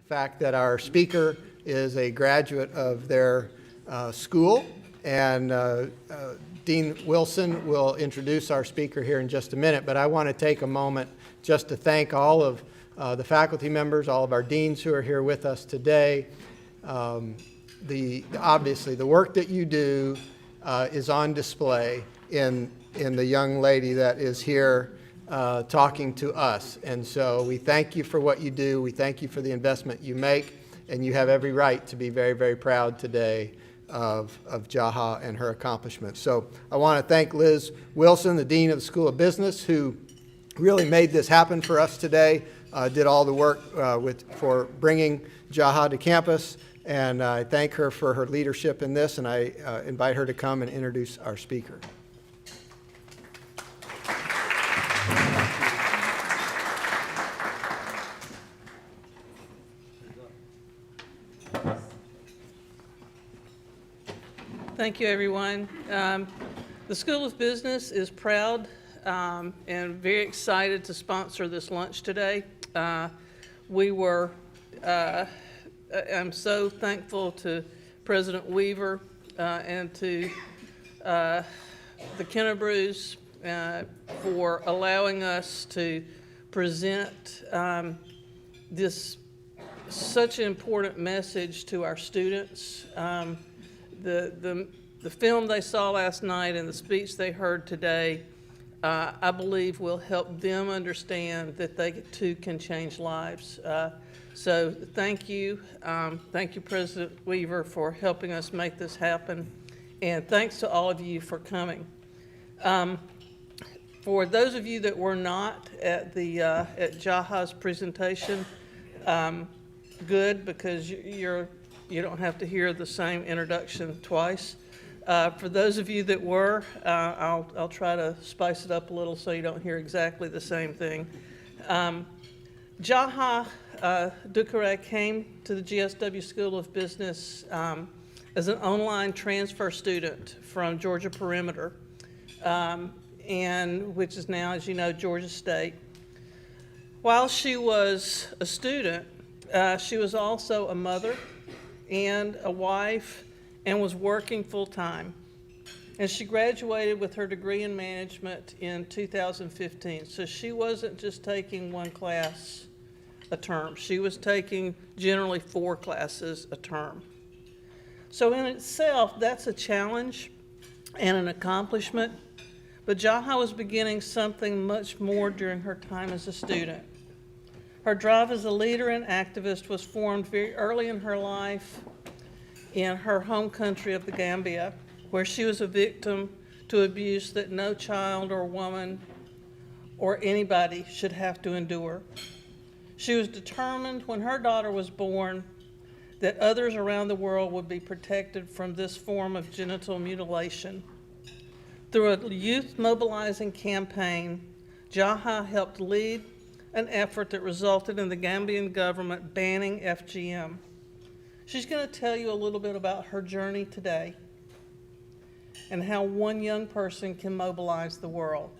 fact that our speaker is a graduate of their school, and Dean Wilson will introduce our speaker here in just a minute, but I want to take a moment just to thank all of the faculty members, all of our deans who are here with us today. Obviously, the work that you do is on display in the young lady that is here talking to us. And so we thank you for what you do. We thank you for the investment you make. And you have every right to be very, very proud today of Jaha and her accomplishments. So I want to thank Liz Wilson, the Dean of the School of Business, who really made this happen for us today, did all the work for bringing Jaha to campus. And I thank her for her leadership in this, and I invite her to come and introduce our speaker. Thank you, everyone. The School of Business is proud and very excited to sponsor this lunch today. I'm so thankful to President Weaver and to the Kennebrews for allowing us to present this such an important message to our students. The film they saw last night and the speech they heard today, I believe will help them understand that they too can change lives. So thank you. Thank you, President Weaver, for helping us make this happen. And thanks to all of you for coming. For those of you that were not at Jaha's presentation, good, because you don't have to hear the same introduction twice. For those of you that were, I'll try to spice it up a little so you don't hear exactly the same thing. Jaha Dukureh came to the GSW School of Business as an online transfer student from Georgia Perimeter, and which is now, as you know, Georgia State. While she was a student, she was also a mother and a wife, and was working full-time. And she graduated with her degree in management in 2015. So she wasn't just taking one class a term. She was taking generally 4 classes a term. So in itself, that's a challenge and an accomplishment. But Jaha was beginning something much more during her time as a student. Her drive as a leader and activist was formed very early in her life in her home country of the Gambia, where she was a victim to abuse that no child or woman or anybody should have to endure. She was determined when her daughter was born that others around the world would be protected from this form of genital mutilation. Through a youth mobilizing campaign, Jaha helped lead an effort that resulted in the Gambian government banning FGM. She's going to tell you a little bit about her journey today and how one young person can mobilize the world.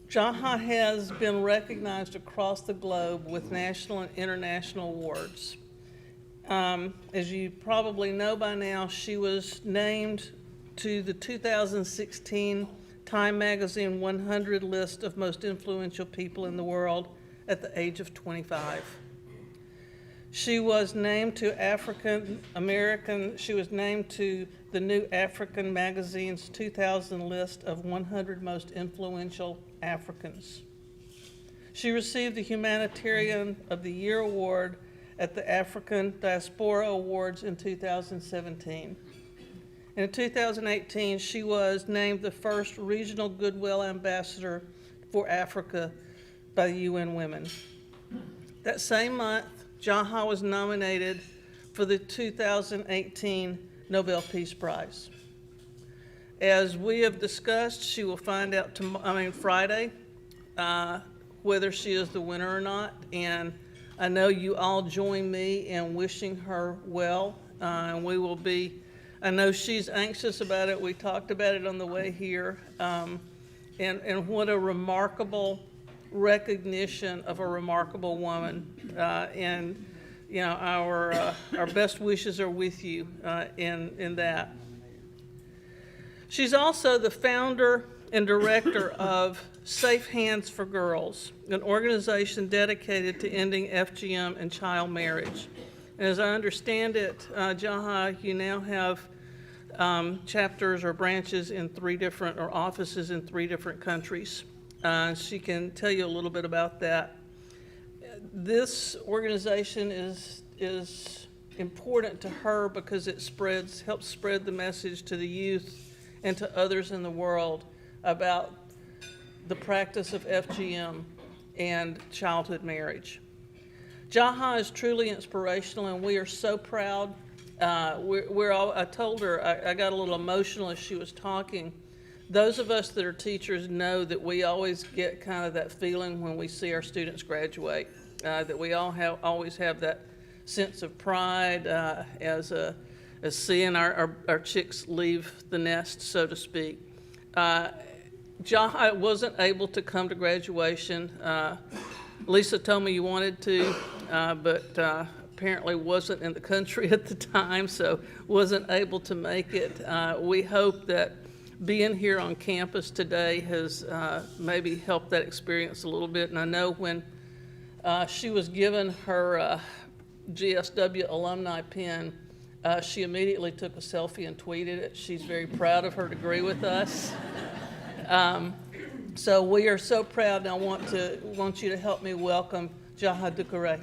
Jaha has been recognized across the globe with national and international awards. As you probably know by now, she was named to the 2016 Time Magazine 100 list of most influential people in the world at the age of 25. She was named to the New African Magazine's 2000 list of 100 most influential Africans. She received the Humanitarian of the Year award at the African Diaspora Awards in 2017. And in 2018, she was named the first Regional Goodwill Ambassador for Africa by the UN Women. That same month, Jaha was nominated for the 2018 Nobel Peace Prize. As we have discussed, she will find out Friday whether she is the winner or not. And I know you all join me in wishing her well. And we will be, I know she's anxious about it. We talked about it on the way here. And what a remarkable recognition of a remarkable woman, and our best wishes are with you in that. She's also the founder and director of Safe Hands for Girls, an organization dedicated to ending FGM and child marriage. And as I understand it, Jaha, you now have chapters or branches in offices in 3 different countries. She can tell you a little bit about that. This organization is important to her because it helps spread the message to the youth and to others in the world about the practice of FGM and childhood marriage. Jaha is truly inspirational, and we are so proud. I told her, I got a little emotional as she was talking. Those of us that are teachers know that we always get kind of that feeling when we see our students graduate, that we always have that sense of pride as seeing our chicks leave the nest, so to speak. Jaha wasn't able to come to graduation. Lisa told me you wanted to, but apparently wasn't in the country at the time, so wasn't able to make it. We hope that being here on campus today has maybe helped that experience a little bit. And I know when she was given her GSW alumni pin, she immediately took a selfie and tweeted it. She's very proud of her degree with us. So we are so proud, and I want you to help me welcome Jaha Dukureh.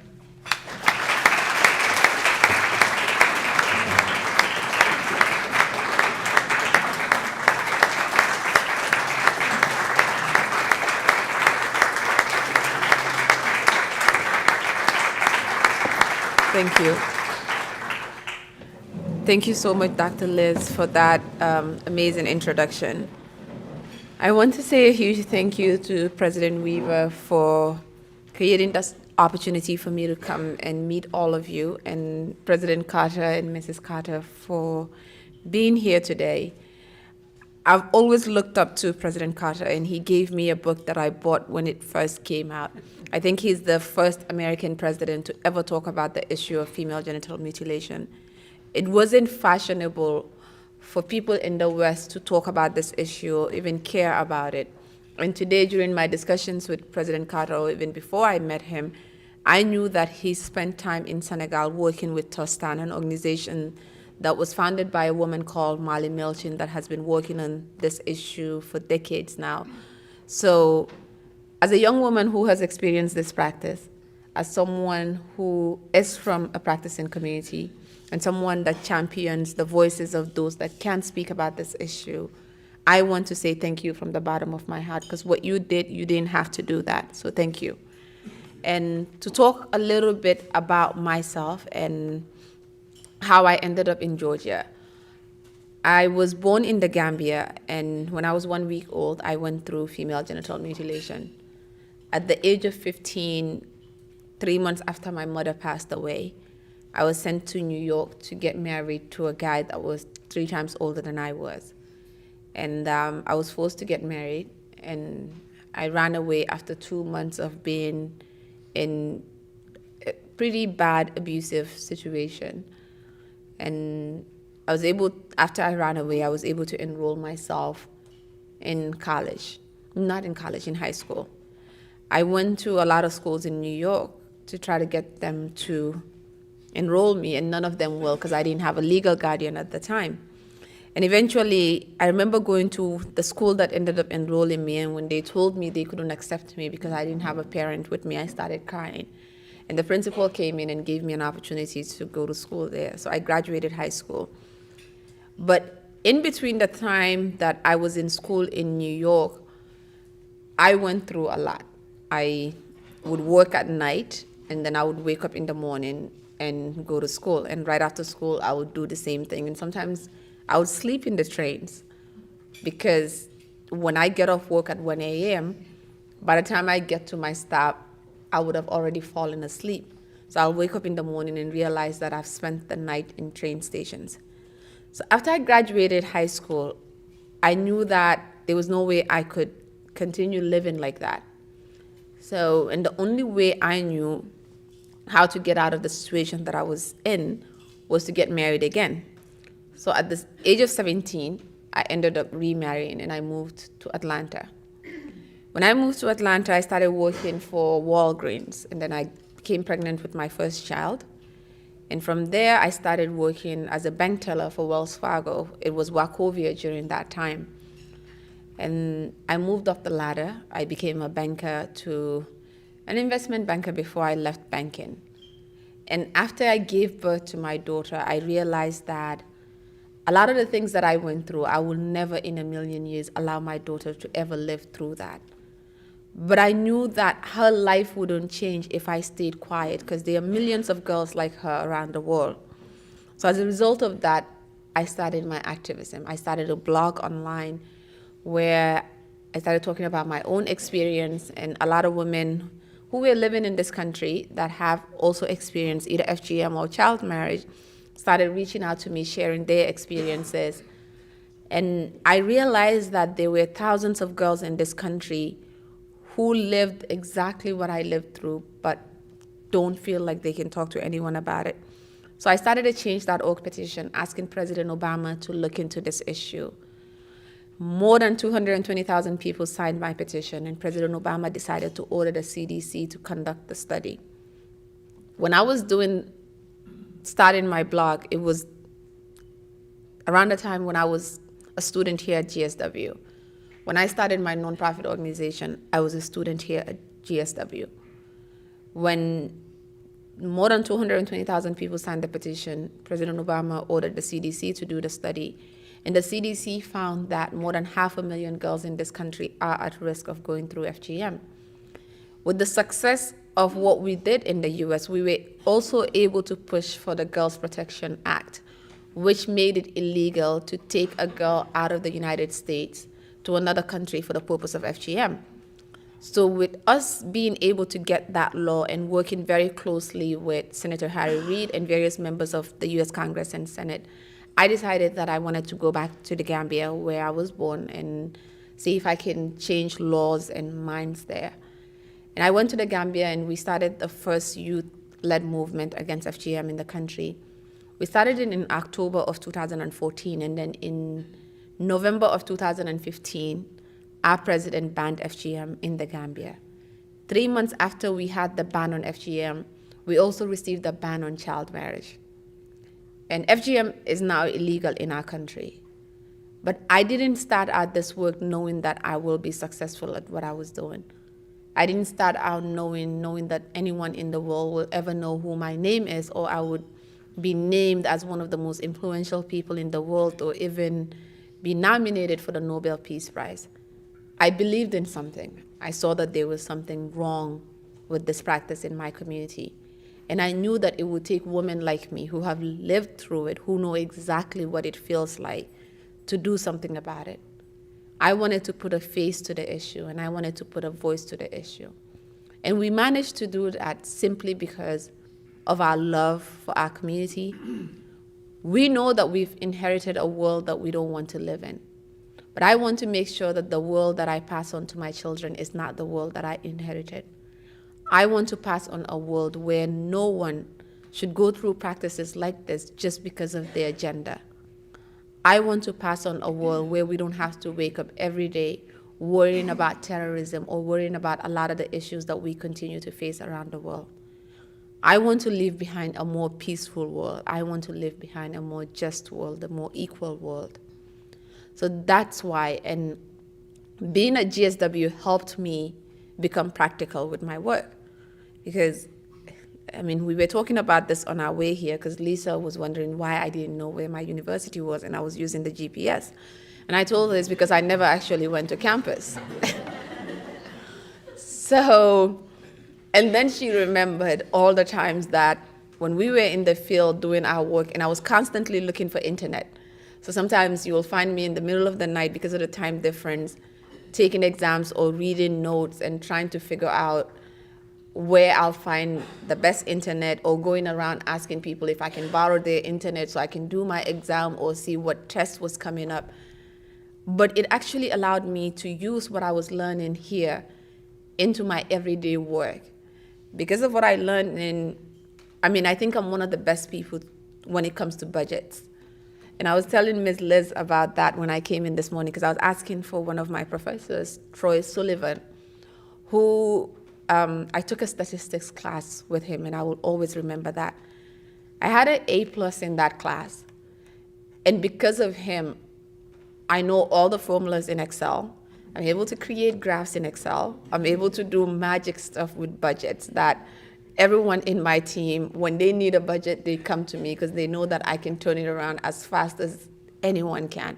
Thank you. Thank you so much, Dr. Liz, for that amazing introduction. I want to say a huge thank you to President Weaver for creating this opportunity for me to come and meet all of you, and President Carter and Mrs. Carter for being here today. I've always looked up to President Carter, and he gave me a book that I bought when it first came out. I think he's the first American president to ever talk about the issue of female genital mutilation. It wasn't fashionable for people in the West to talk about this issue or even care about it. And today, during my discussions with President Carter, or even before I met him, I knew that he spent time in Senegal working with Tostan, an organization that was founded by a woman called Marley Milchin that has been working on this issue for decades now. So as a young woman who has experienced this practice, as someone who is from a practicing community, and someone that champions the voices of those that can't speak about this issue, I want to say thank you from the bottom of my heart, because what you did, you didn't have to do that, so thank you. And to talk a little bit about myself and how I ended up in Georgia. I was born in the Gambia, and when I was 1 week old, I went through female genital mutilation. At the age of 15, 3 months after my mother passed away, I was sent to New York to get married to a guy that was 3 times older than I was. And I was forced to get married, and I ran away after 2 months of being in a pretty bad abusive situation. And after I ran away, I was able to enroll myself in college, not in college, in high school. I went to a lot of schools in New York to try to get them to enroll me, and none of them will, because I didn't have a legal guardian at the time. And eventually, I remember going to the school that ended up enrolling me, and when they told me they couldn't accept me because I didn't have a parent with me, I started crying. And the principal came in and gave me an opportunity to go to school there. So I graduated high school. But in between the time that I was in school in New York, I went through a lot. I would work at night, and then I would wake up in the morning and go to school. And right after school, I would do the same thing. And sometimes I would sleep in the trains, because when I get off work at 1 a.m., by the time I get to my stop, I would have already fallen asleep. So I'll wake up in the morning and realize that I've spent the night in train stations. So after I graduated high school, I knew that there was no way I could continue living like that. So, and the only way I knew how to get out of the situation that I was in was to get married again. So at the age of 17, I ended up remarrying and I moved to Atlanta. When I moved to Atlanta, I started working for Walgreens, and then I became pregnant with my first child. And from there, I started working as a bank teller for Wells Fargo. It was Wachovia during that time. And I moved up the ladder. I became a banker to an investment banker before I left banking. And after I gave birth to my daughter, I realized that a lot of the things that I went through, I will never in a million years allow my daughter to ever live through that. But I knew that her life wouldn't change if I stayed quiet, because there are millions of girls like her around the world. So as a result of that, I started my activism. I started a blog online where I started talking about my own experience, and a lot of women who were living in this country that have also experienced either FGM or child marriage started reaching out to me, sharing their experiences. And I realized that there were thousands of girls in this country who lived exactly what I lived through, but don't feel like they can talk to anyone about it. So I started a Change.org petition asking President Obama to look into this issue. More than 220,000 people signed my petition, and President Obama decided to order the CDC to conduct the study. When I was starting my blog, it was around the time when I was a student here at GSW. When I started my nonprofit organization, I was a student here at GSW. When more than 220,000 people signed the petition, President Obama ordered the CDC to do the study. And the CDC found that more than 500,000 girls in this country are at risk of going through FGM. With the success of what we did in the US, we were also able to push for the Girls Protection Act, which made it illegal to take a girl out of the United States to another country for the purpose of FGM. So with us being able to get that law and working very closely with Senator Harry Reid and various members of the US Congress and Senate, I decided that I wanted to go back to the Gambia where I was born and see if I can change laws and minds there. And I went to the Gambia and we started the first youth-led movement against FGM in the country. We started it in October of 2014, and then in November of 2015, our president banned FGM in the Gambia. 3 months after we had the ban on FGM, we also received a ban on child marriage. And FGM is now illegal in our country. But I didn't start out this work knowing that I will be successful at what I was doing. I didn't start out knowing that anyone in the world will ever know who my name is, or I would be named as one of the most influential people in the world, or even be nominated for the Nobel Peace Prize. I believed in something. I saw that there was something wrong with this practice in my community. And I knew that it would take women like me who have lived through it, who know exactly what it feels like, to do something about it. I wanted to put a face to the issue, and I wanted to put a voice to the issue. And we managed to do that simply because of our love for our community. We know that we've inherited a world that we don't want to live in. But I want to make sure that the world that I pass on to my children is not the world that I inherited. I want to pass on a world where no one should go through practices like this just because of their gender. I want to pass on a world where we don't have to wake up every day worrying about terrorism or worrying about a lot of the issues that we continue to face around the world. I want to leave behind a more peaceful world. I want to leave behind a more just world, a more equal world. So that's why, and being at GSW helped me become practical with my work. Because, I mean, we were talking about this on our way here because Lisa was wondering why I didn't know where my university was, and I was using the GPS. And I told her it's because I never actually went to campus. So, and then she remembered all the times that when we were in the field doing our work, and I was constantly looking for internet. So sometimes you will find me in the middle of the night because of the time difference, taking exams or reading notes and trying to figure out where I'll find the best internet, or going around asking people if I can borrow their internet so I can do my exam or see what test was coming up. But it actually allowed me to use what I was learning here into my everyday work. Because of what I learned I think I'm one of the best people when it comes to budgets. And I was telling Ms. Liz about that when I came in this morning, because I was asking for one of my professors, Troy Sullivan, who I took a statistics class with him, and I will always remember that. I had an A+ in that class. And because of him, I know all the formulas in Excel. I'm able to create graphs in Excel. I'm able to do magic stuff with budgets that everyone in my team, when they need a budget, they come to me because they know that I can turn it around as fast as anyone can.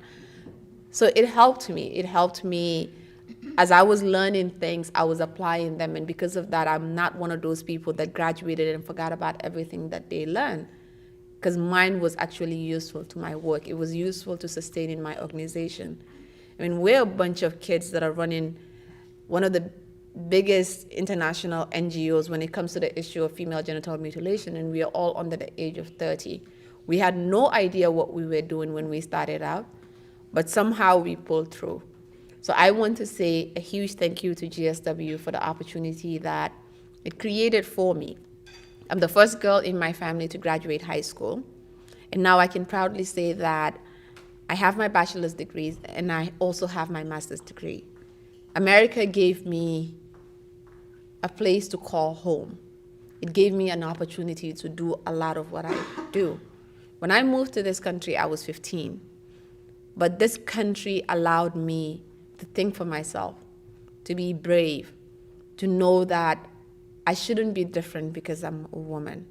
So it helped me. It helped me as I was learning things, I was applying them. And because of that, I'm not one of those people that graduated and forgot about everything that they learned, because mine was actually useful to my work. It was useful to sustaining my organization. We're a bunch of kids that are running one of the biggest international NGOs when it comes to the issue of female genital mutilation, and we are all under the age of 30. We had no idea what we were doing when we started out, but somehow we pulled through. So I want to say a huge thank you to GSW for the opportunity that it created for me. I'm the first girl in my family to graduate high school, and now I can proudly say that I have my bachelor's degrees and I also have my master's degree. America gave me a place to call home. It gave me an opportunity to do a lot of what I do. When I moved to this country, I was 15. But this country allowed me to think for myself, to be brave, to know that I shouldn't be different because I'm a woman,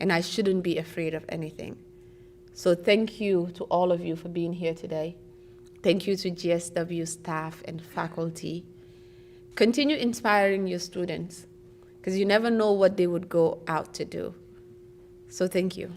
and I shouldn't be afraid of anything. So thank you to all of you for being here today. Thank you to GSW staff and faculty. Continue inspiring your students, because you never know what they would go out to do. So thank you.